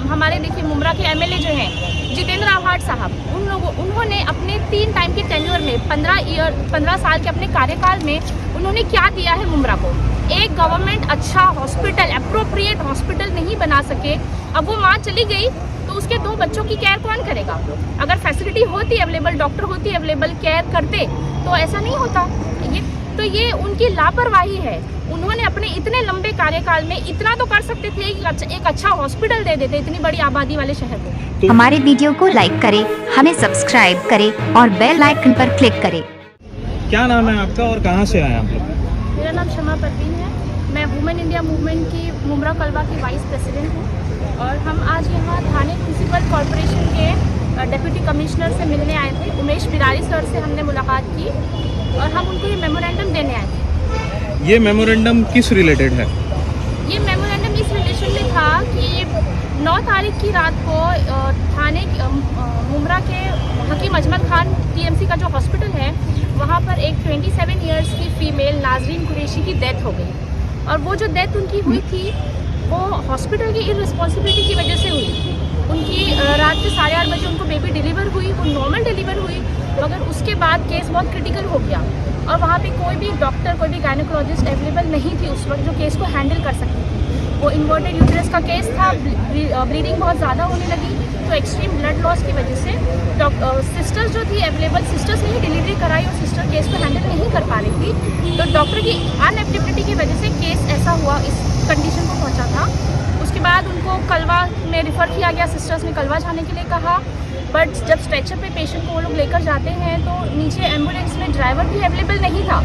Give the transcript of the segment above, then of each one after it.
हमारे देखिए मुमरा के एमएलए जो हैं जितेंद्र आव्हाड साहब, उन्होंने अपने 3 टाइम के टेन्योर में 15 साल के अपने कार्यकाल में उन्होंने क्या दिया है मुमरा को। एक गवर्नमेंट अच्छा हॉस्पिटल, एप्रोप्रिएट हॉस्पिटल नहीं बना सके। अब वो माँ चली गई तो उसके 2 बच्चों की केयर कौन करेगा? अगर फैसिलिटी होती अवेलेबल, डॉक्टर होती अवेलेबल, केयर करते तो ऐसा नहीं होता। ये उनकी लापरवाही है। उन्होंने अपने इतने लंबे कार्यकाल में इतना तो कर सकते थे कि एक अच्छा हॉस्पिटल दे देते इतनी बड़ी आबादी वाले शहर को। हमारे वीडियो को लाइक करें, हमें सब्सक्राइब करें और बेल आइकन पर क्लिक करें। क्या नाम है आपका और कहाँ से आए आप लोग? मेरा नाम शमा परवीन है। मैं वुमेन इंडिया मूवमेंट की मुमरा कलवा की वाइस प्रेसिडेंट हूँ और हम आज यहाँ थाने म्यूनसिपल कॉरपोरेशन के डिप्टी कमिश्नर से मिलने आए थे। उमेश बिरारी सर से हमने मुलाकात की और हम उनको ये मेमोरेंडम देने आए थे। ये मेमोरेंडम किस रिलेटेड है? ये मेमोरेंडम इस रिलेशन में था कि 9 तारीख की रात को थाने मुमरा के हकीम अजमल खान टीएमसी का जो हॉस्पिटल है वहाँ पर एक 27 इयर्स की फीमेल नाजरीन कुरैशी की डेथ हो गई। और वो जो डेथ उनकी हुई थी वो हॉस्पिटल की इररिस्पॉन्सिबिलिटी की वजह से हुई। उनकी रात के 8:30 बजे उनको बेबी डिलीवर हुई, वो नॉर्मल डिलीवर हुई, मगर उसके बाद केस बहुत क्रिटिकल हो गया और वहाँ पे कोई भी डॉक्टर, कोई भी गायनेकोलॉजिस्ट अवेलेबल नहीं थी उस वक्त जो केस को हैंडल कर सकती थी। वो इन्वर्टेड यूट्रस का केस था, ब्लीडिंग बहुत ज़्यादा होने लगी, तो एक्सट्रीम ब्लड लॉस की वजह से सिस्टर्स जो थी अवेलेबल, सिस्टर्स ने ही डिलीवरी कराई और सिस्टर केस को हैंडल नहीं कर पा रही थी। तो डॉक्टर की अनअवेलेबिलिटी की वजह से केस ऐसा हुआ, इस कंडीशन को पहुँचा था। उसके बाद उनको कलवा में रिफ़र किया गया, सिस्टर्स ने कलवा जाने के लिए कहा, बट जब स्ट्रेचर पे पेशेंट को वो लोग लेकर जाते हैं तो नीचे एम्बुलेंस में ड्राइवर भी अवेलेबल नहीं था।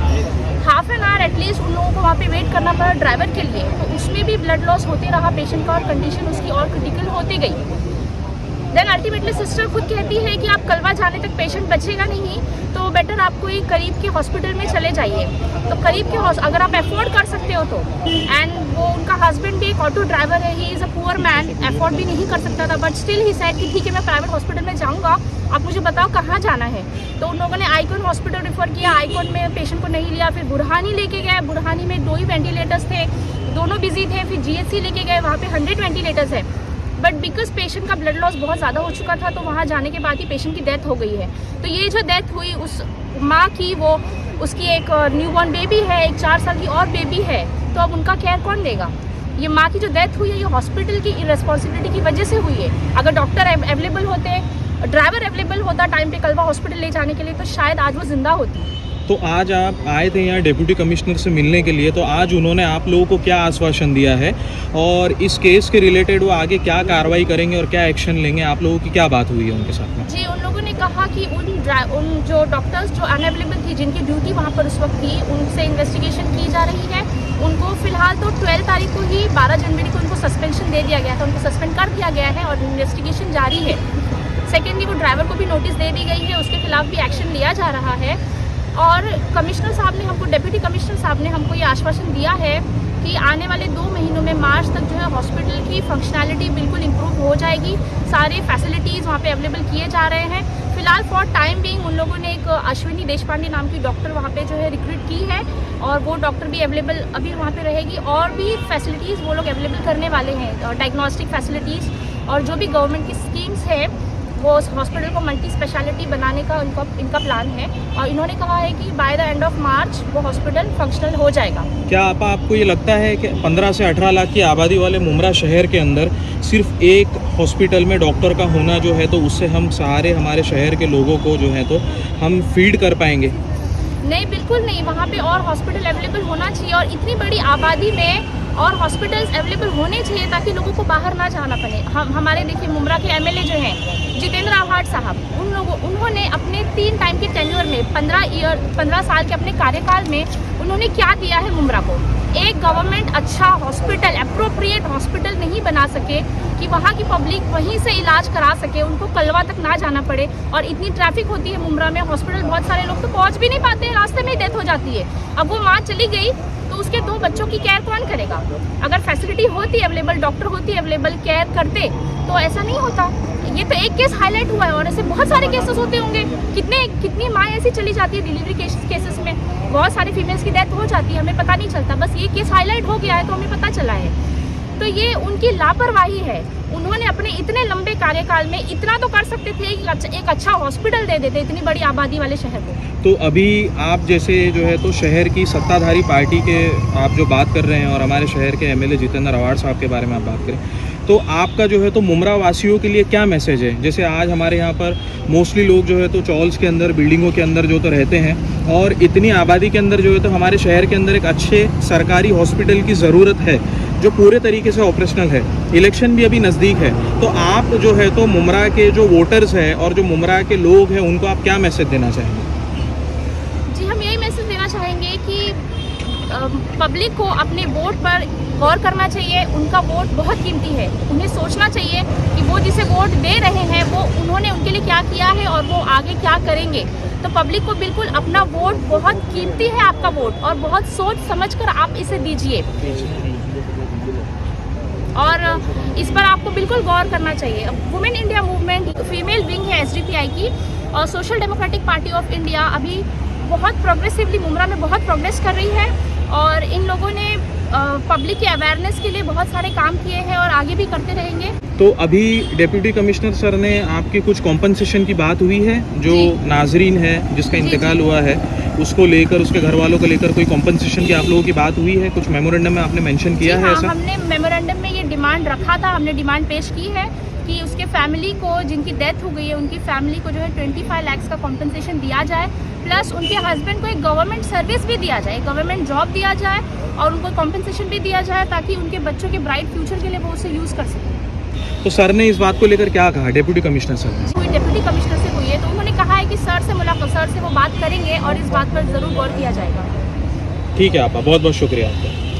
हाफ एन आवर एटलीस्ट उन लोगों को वहाँ पे वेट करना पड़ा ड्राइवर के लिए, तो उसमें भी ब्लड लॉस होते रहा पेशेंट का और कंडीशन उसकी और क्रिटिकल होती गई। देन अल्टीमेटली सिस्टर खुद कहती है कि आप कलवा जाने तक पेशेंट बचेगा नहीं, तो बेटर आप कोई करीब के हॉस्पिटल में चले जाइए। तो करीब के अगर आप अफोर्ड कर सकते हो तो, एंड वो उनका हस्बैंड भी एक ऑटो ड्राइवर है, he is a poor man, afford भी नहीं कर सकता था, बट स्टिल ही सेड कि ठीक है मैं प्राइवेट हॉस्पिटल में जाऊँगा, आप मुझे बताओ कहाँ जाना है। तो उन लोगों ने आइकॉन हॉस्पिटल रिफ़र किया, आइकॉन में पेशेंट को नहीं लिया, फिर बुरहानी लेके गए, बुरहानी में 2 ही वेंटिलेटर्स थे, दोनों बिजी थे। फिर जीएचसी लेके गए, वहाँ पे 100 वेंटिलेटर्स है, बट बिकॉज पेशेंट का ब्लड लॉस बहुत ज़्यादा हो चुका था तो वहाँ जाने के बाद ही पेशेंट की डेथ हो गई है। तो ये जो डेथ हुई उस माँ की, वो उसकी एक न्यूबॉर्न बेबी है, एक 4 साल की और बेबी है, तो अब उनका केयर कौन लेगा? ये माँ की जो डेथ हुई है ये हॉस्पिटल की इररिस्पॉन्सिबिलिटी की वजह से हुई है। अगर डॉक्टर अवेलेबल होते, ड्राइवर अवेलेबल होता टाइम पे कलवा हॉस्पिटल ले जाने के लिए, तो शायद आज वो जिंदा होती। तो आज आप आए थे यहाँ डिप्टी कमिश्नर से मिलने के लिए, तो आज उन्होंने आप लोगों को क्या आश्वासन दिया है और इस केस के रिलेटेड वो आगे क्या कार्रवाई करेंगे और क्या एक्शन लेंगे? आप लोगों की क्या बात हुई है उनके साथ में? जी, उन लोगों ने कहा कि उन जो डॉक्टर्स जो अनअवेलेबल थी, जिनकी ड्यूटी वहाँ पर उस वक्त थी, उनसे इन्वेस्टिगेशन की जा रही है। उनको फिलहाल तो 12 तारीख को ही, 12 जनवरी को उनको सस्पेंशन दे दिया गया था, उनको सस्पेंड कर दिया गया है और इन्वेस्टिगेशन जारी है। सेकेंडली वो ड्राइवर को भी नोटिस दे दी गई है, उसके खिलाफ भी एक्शन लिया जा रहा है। और कमिश्नर साहब ने हमको, डिप्टी कमिश्नर साहब ने हमको ये आश्वासन दिया है कि आने वाले 2 महीनों में मार्च तक जो है हॉस्पिटल की फंक्शनैलिटी बिल्कुल इम्प्रूव हो जाएगी। सारे फैसिलिटीज़ वहाँ पे अवेलेबल किए जा रहे हैं। फिलहाल फॉर टाइम बीइंग उन लोगों ने एक अश्विनी देशपांडे नाम की डॉक्टर वहाँ पे जो है रिक्रूट की है और वो डॉक्टर भी अवेलेबल अभी वहाँ पे रहेगी। और भी फैसिलिटीज़ वो लोग अवेलेबल करने वाले हैं, डायग्नोस्टिक फैसिलिटीज़, और जो भी गवर्नमेंट की स्कीम्स है वो उस हॉस्पिटल को मल्टी स्पेशलिटी बनाने का इनका प्लान है। और इन्होंने कहा है कि by the end of March वो हॉस्पिटल फंक्शनल हो जाएगा। क्या आपको ये लगता है कि 15 से 18 लाख की आबादी वाले मुमरा शहर के अंदर सिर्फ एक हॉस्पिटल में डॉक्टर का होना जो है, तो उससे हम सारे हमारे शहर के लोगों को जो है तो हम फीड कर पाएंगे? नहीं, बिल्कुल नहीं। वहाँ पे और हॉस्पिटल अवेलेबल होना चाहिए और इतनी बड़ी आबादी में और हॉस्पिटल्स अवेलेबल होने चाहिए ताकि लोगों को बाहर ना जाना पड़े। हमारे देखिए मुमरा के एमएलए जो हैं जितेंद्र आव्हाड साहब, उन्होंने अपने 3 टाइम के टेन्योर में 15 साल के अपने कार्यकाल में उन्होंने क्या दिया है मुमरा को। एक गवर्नमेंट अच्छा हॉस्पिटल, एप्रोप्रिएट हॉस्पिटल नहीं बना सके कि वहाँ की पब्लिक वहीं से इलाज करा सके, उनको कलवा तक ना जाना पड़े। और इतनी ट्रैफिक होती है मुमरा में, हॉस्पिटल बहुत सारे लोग तो पहुँच भी नहीं पाते हैं, रास्ते में ही डेथ हो जाती है। अब वो माँ चली गई तो उसके 2 बच्चों की केयर कौन करेगा? अगर फैसिलिटी होती अवेलेबल, डॉक्टर होती अवेलेबल, केयर करते तो ऐसा नहीं होता। ये तो एक केस हाईलाइट हुआ है और ऐसे बहुत सारे केसेस होते होंगे। कितनी माँ ऐसी चली जाती है डिलीवरी केसेस में, बहुत सारी फीमेल्स की डेथ हो जाती है, हमें पता नहीं चलता। बस ये केस हाईलाइट हो गया है तो हमें पता चला है। तो ये उनकी लापरवाही है। उन्होंने अपने इतने लंबे कार्यकाल में इतना तो कर सकते थे कि एक अच्छा हॉस्पिटल दे देते इतनी बड़ी आबादी वाले शहर को। तो अभी आप जैसे जो है तो शहर की सत्ताधारी पार्टी के आप जो बात कर रहे हैं और हमारे शहर के एमएलए जितेंद्र अवार्ड साहब के बारे में आप बात करें, तो आपका जो है तो मुमरा वासियों के लिए क्या मैसेज है? जैसे आज हमारे यहाँ पर मोस्टली लोग जो है तो चॉल्स के अंदर, बिल्डिंगों के अंदर जो तो रहते हैं, और इतनी आबादी के अंदर जो है तो हमारे शहर के अंदर एक अच्छे सरकारी हॉस्पिटल की ज़रूरत है जो पूरे तरीके से ऑपरेशनल है। इलेक्शन भी अभी नज़दीक है, तो आप जो है तो मुमरा के जो वोटर्स हैं और जो मुमरा के लोग हैं उनको आप क्या मैसेज देना चाहेंगे? जी, हम यही मैसेज देना चाहेंगे कि पब्लिक को अपने वोट पर गौर करना चाहिए। उनका वोट बहुत कीमती है, उन्हें सोचना चाहिए कि वो जिसे वोट दे रहे हैं वो उन्होंने उनके लिए क्या किया है और वो आगे क्या करेंगे। तो पब्लिक को बिल्कुल अपना वोट, बहुत कीमती है आपका वोट, और बहुत सोच समझकर आप इसे दीजिए, और इस पर आपको बिल्कुल गौर करना चाहिए। Women India movement female wing है एसडीपीआई की, और social democratic party of India अभी बहुत प्रोग्रेसिवली मुमरा में बहुत प्रोग्रेस कर रही है, और इन लोगों ने पब्लिक के अवेयरनेस के लिए बहुत सारे काम किए हैं और आगे भी करते रहेंगे। तो अभी डिप्टी कमिश्नर सर ने आपकी कुछ कॉम्पनसेशन की बात हुई है? जो नाजरीन है जिसका इंतकाल हुआ है उसको लेकर, उसके घर वालों को लेकर कोई कॉम्पनसेशन की आप लोगों की बात हुई है? कुछ मेमोरेंडम में आपने मेंशन किया है ऐसा? हमने मेमोरेंडम में ये डिमांड रखा था, हमने डिमांड पेश की है कि उसके फैमिली को, जिनकी डेथ हो गई है, उनकी फैमिली को जो है 25 लाख का कॉम्पनसेशन दिया जाए, प्लस उनके हस्बैंड को एक गवर्नमेंट सर्विस भी दिया जाए, गवर्नमेंट जॉब दिया जाए, और उनको कॉम्पनसेशन भी दिया जाए ताकि उनके बच्चों के ब्राइट फ्यूचर के लिए वो उसे यूज़ कर सकें। तो सर ने इस बात को लेकर क्या कहा, डिप्टी कमिश्नर सर ने? कोई डिप्टी कमिश्नर से हुई है तो उन्होंने कहा है कि सर से वो बात करेंगे और इस बात पर ज़रूर गौर किया जाएगा। ठीक है आपका बहुत बहुत शुक्रिया आपका।